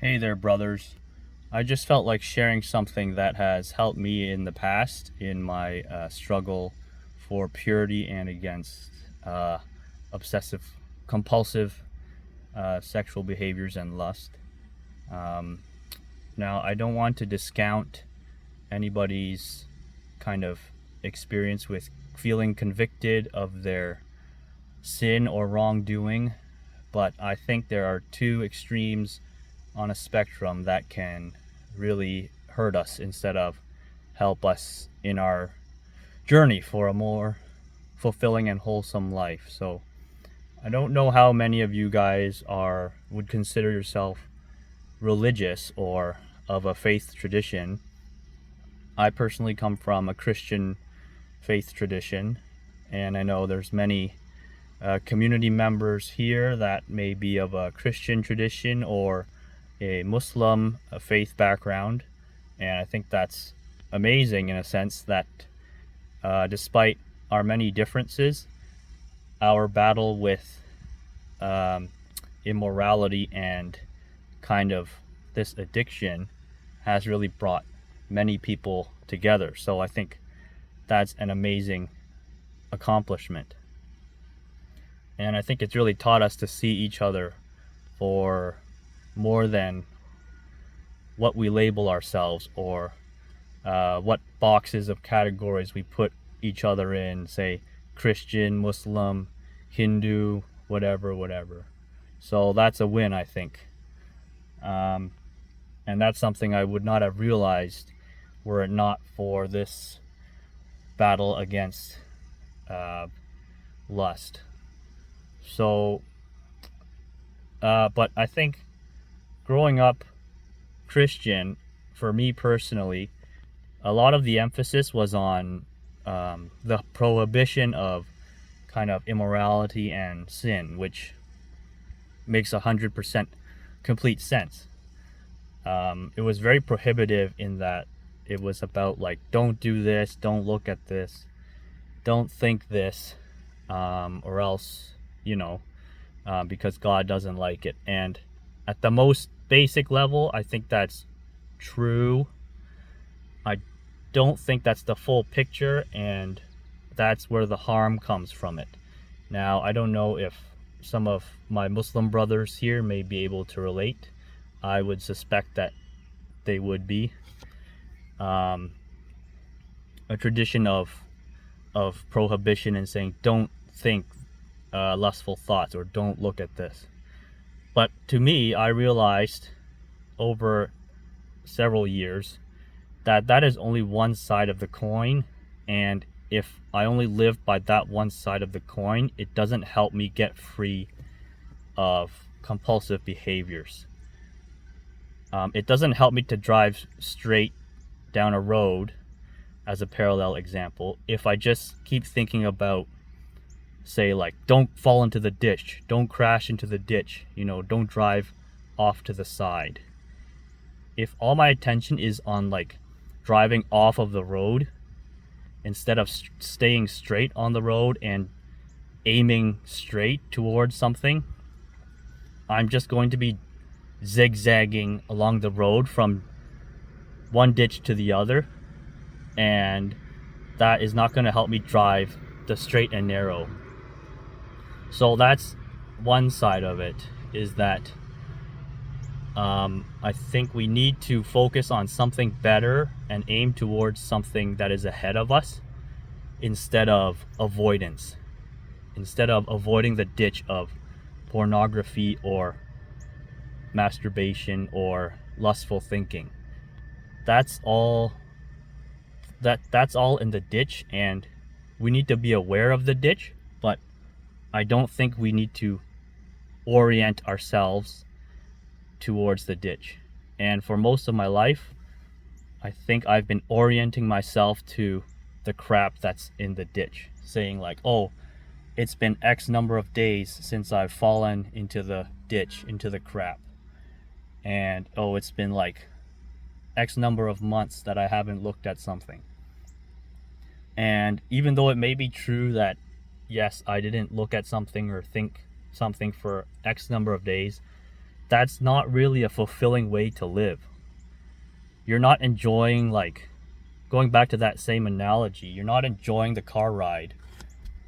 Hey there, brothers. I just felt like sharing something that has helped me in the past in my struggle for purity and against uh, obsessive compulsive sexual behaviors and lust. Um, Now, I don't want to discount anybody's kind of experience with feeling convicted of their sin or wrongdoing, but I think there are two extremes on a spectrum that can really hurt us instead of help us in our journey for a more fulfilling and wholesome life. So I don't know how many of you guys are would consider yourself religious or of a faith tradition. I personally come from a Christian faith tradition, and I know there's many community members here that may be of a Christian tradition or a Muslim faith background. And I think that's amazing in a sense that despite our many differences, our battle with um, immorality and kind of this addiction has really brought many people together. So I think that's an amazing accomplishment. And I think it's really taught us to see each other for more than what we label ourselves or what boxes of categories we put each other in, say Christian, Muslim, Hindu, whatever, whatever. So that's a win, I think. Um, and that's something I would not have realized were it not for this battle against uh, lust. So, but I think growing up Christian, for me personally, a lot of the emphasis was on the prohibition of kind of immorality and sin, which makes 100% complete sense. It was very prohibitive in that it was about like, don't do this, don't look at this, don't think this, or else, you know, because God doesn't like it. And at the most basic level, I think that's true. I don't think that's the full picture, and that's where the harm comes from it. Now, I don't know if some of my Muslim brothers here may be able to relate. I would suspect that they would be. Um, a tradition of prohibition and saying don't think lustful thoughts or don't look at this. But to me, I realized over several years that that is only one side of the coin, and if I only live by that one side of the coin, it doesn't help me get free of compulsive behaviors. It doesn't help me to drive straight down a road, as a parallel example, if I just keep thinking about, say, like, don't fall into the ditch, don't crash into the ditch, don't drive off to the side. If all my attention is on, like, driving off of the road instead of staying straight on the road and aiming straight towards something, I'm just going to be zigzagging along the road from one ditch to the other, and that is not going to help me drive the straight and narrow. So that's one side of it, is that I think we need to focus on something better and aim towards something that is ahead of us instead of avoidance, instead of avoiding the ditch of pornography or masturbation or lustful thinking. That's all that's all in the ditch, and we need to be aware of the ditch, but I don't think we need to orient ourselves towards the ditch. And for most of my life, I think I've been orienting myself to the crap that's in the ditch, saying like, oh, it's been X number of days since I've fallen into the ditch, into the crap. And oh, it's been like X number of months that I haven't looked at something. And even though it may be true that, yes, I didn't look at something or think something for X number of days, that's not really a fulfilling way to live. You're not enjoying, like, going back to that same analogy, you're not enjoying the car ride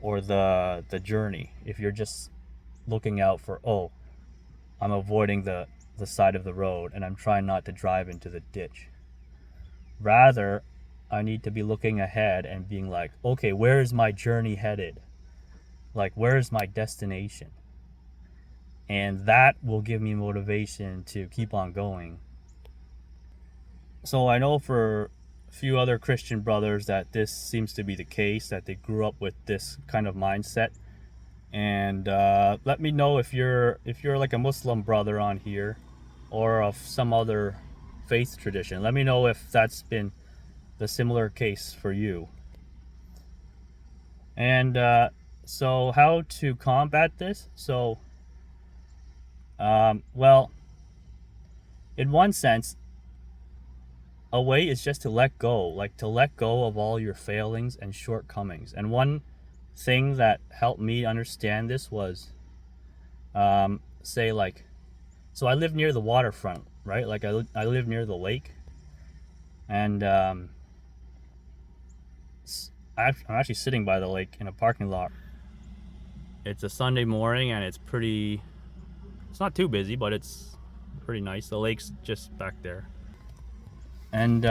or the journey if you're just looking out for, oh, I'm avoiding the side of the road and I'm trying not to drive into the ditch. Rather, I need to be looking ahead and being like, okay, where is my journey headed? Like, where is my destination? And that will give me motivation to keep on going. So I know for a few other Christian brothers that this seems to be the case, that they grew up with this kind of mindset. And let me know if you're like a Muslim brother on here or of some other faith tradition. Let me know if that's been the similar case for you. And so how to combat this? So well, in one sense, a way is just to let go, like to let go of all your failings and shortcomings. And one thing that helped me understand this was, say, like, so I live near the waterfront, right? Like I live near the lake, and I'm actually sitting by the lake in a parking lot. It's a Sunday morning and it's not too busy, but it's pretty nice. The lake's just back there. And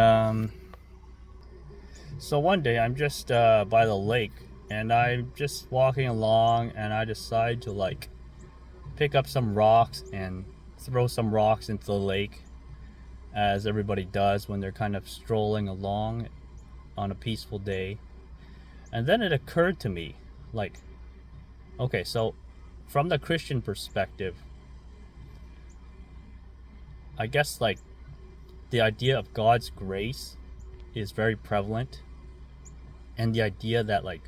so one day I'm just by the lake and I'm just walking along and I decide to like pick up some rocks and throw some rocks into the lake, as everybody does when they're kind of strolling along on a peaceful day. And then it occurred to me, like, okay, so from the Christian perspective, I guess like the idea of God's grace is very prevalent, and the idea that like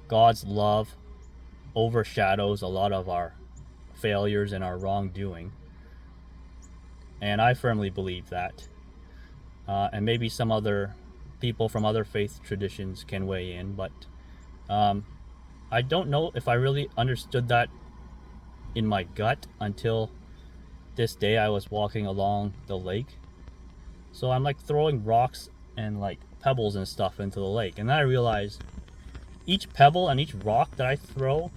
God's love overshadows a lot of our failures and our wrongdoing. And I firmly believe that. And maybe some other people from other faith traditions can weigh in, but I don't know if I really understood that in my gut until this day I was walking along the lake. So I'm like throwing rocks and like pebbles and stuff into the lake. And then I realized each pebble and each rock that I throw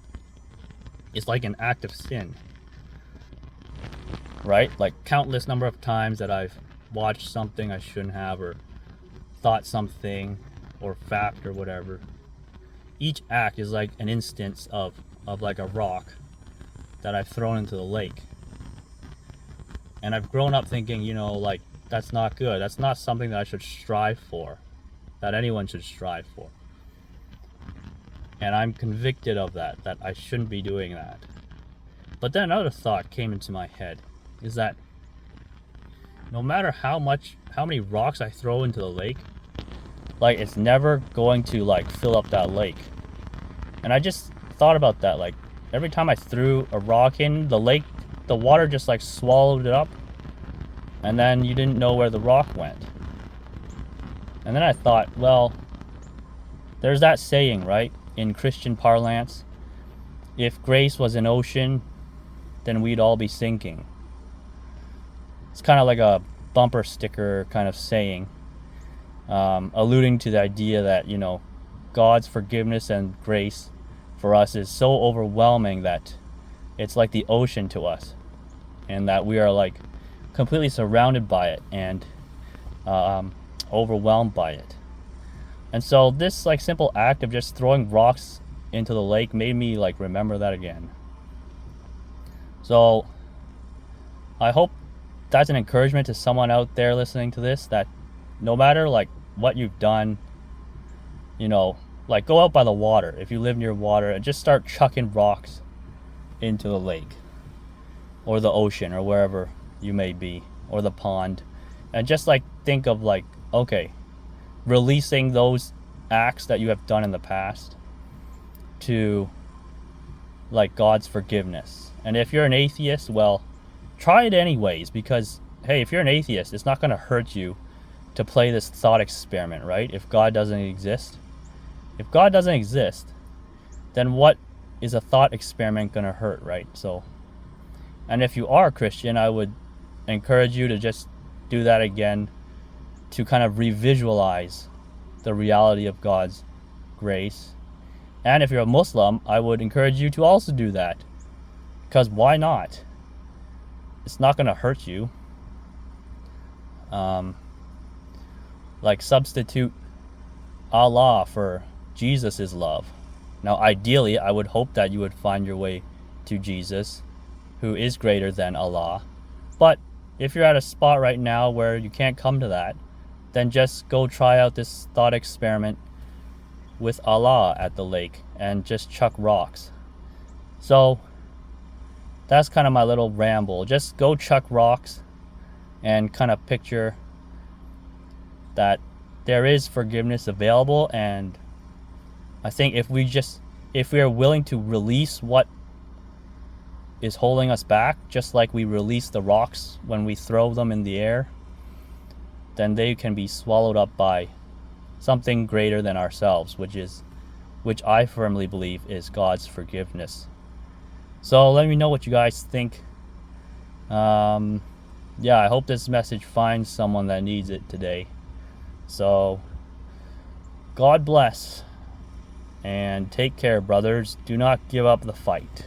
is like an act of sin. Right? Like countless number of times that I've watched something I shouldn't have, or thought something or fact or whatever. Each act is like an instance of like a rock that I've thrown into the lake. And I've grown up thinking, like, that's not good. That's not something that I should strive for, that anyone should strive for. And I'm convicted of that I shouldn't be doing that. But then another thought came into my head, is that no matter how many rocks I throw into the lake, like, it's never going to like fill up that lake. And I just thought about that, like, every time I threw a rock in the lake, the water just like swallowed it up, and then you didn't know where the rock went. And then I thought, well, there's that saying, right, in Christian parlance, if grace was an ocean, then we'd all be sinking. It's kind of like a bumper sticker kind of saying, alluding to the idea that, God's forgiveness and grace for us is so overwhelming that it's like the ocean to us, and that we are like completely surrounded by it and overwhelmed by it. And so this like simple act of just throwing rocks into the lake made me like remember that again. So I hope that's an encouragement to someone out there listening to this, that no matter like what you've done, like go out by the water if you live near water and just start chucking rocks into the lake or the ocean or wherever you may be, or the pond, and just like think of like, okay, releasing those acts that you have done in the past to like God's forgiveness. And if you're an atheist, well, try it anyways, because hey, if you're an atheist, it's not going to hurt you to play this thought experiment, right? If God doesn't exist, then what is a thought experiment going to hurt, right? So And if you are a Christian, I would encourage you to just do that again, to kind of revisualize the reality of God's grace. And if you're a Muslim, I would encourage you to also do that, because why not? It's not going to hurt you. Like, substitute Allah for Jesus' love. Now, ideally, I would hope that you would find your way to Jesus, who is greater than Allah. But if you're at a spot right now where you can't come to that, then just go try out this thought experiment with Allah at the lake and just chuck rocks. So that's kind of my little ramble. Just go chuck rocks and kind of picture that there is forgiveness available. And I think if we are willing to release what is holding us back, just like we release the rocks when we throw them in the air, then they can be swallowed up by something greater than ourselves, which I firmly believe is God's forgiveness. So let me know what you guys think. Yeah, I hope this message finds someone that needs it today. So God bless and take care, brothers. Do not give up the fight.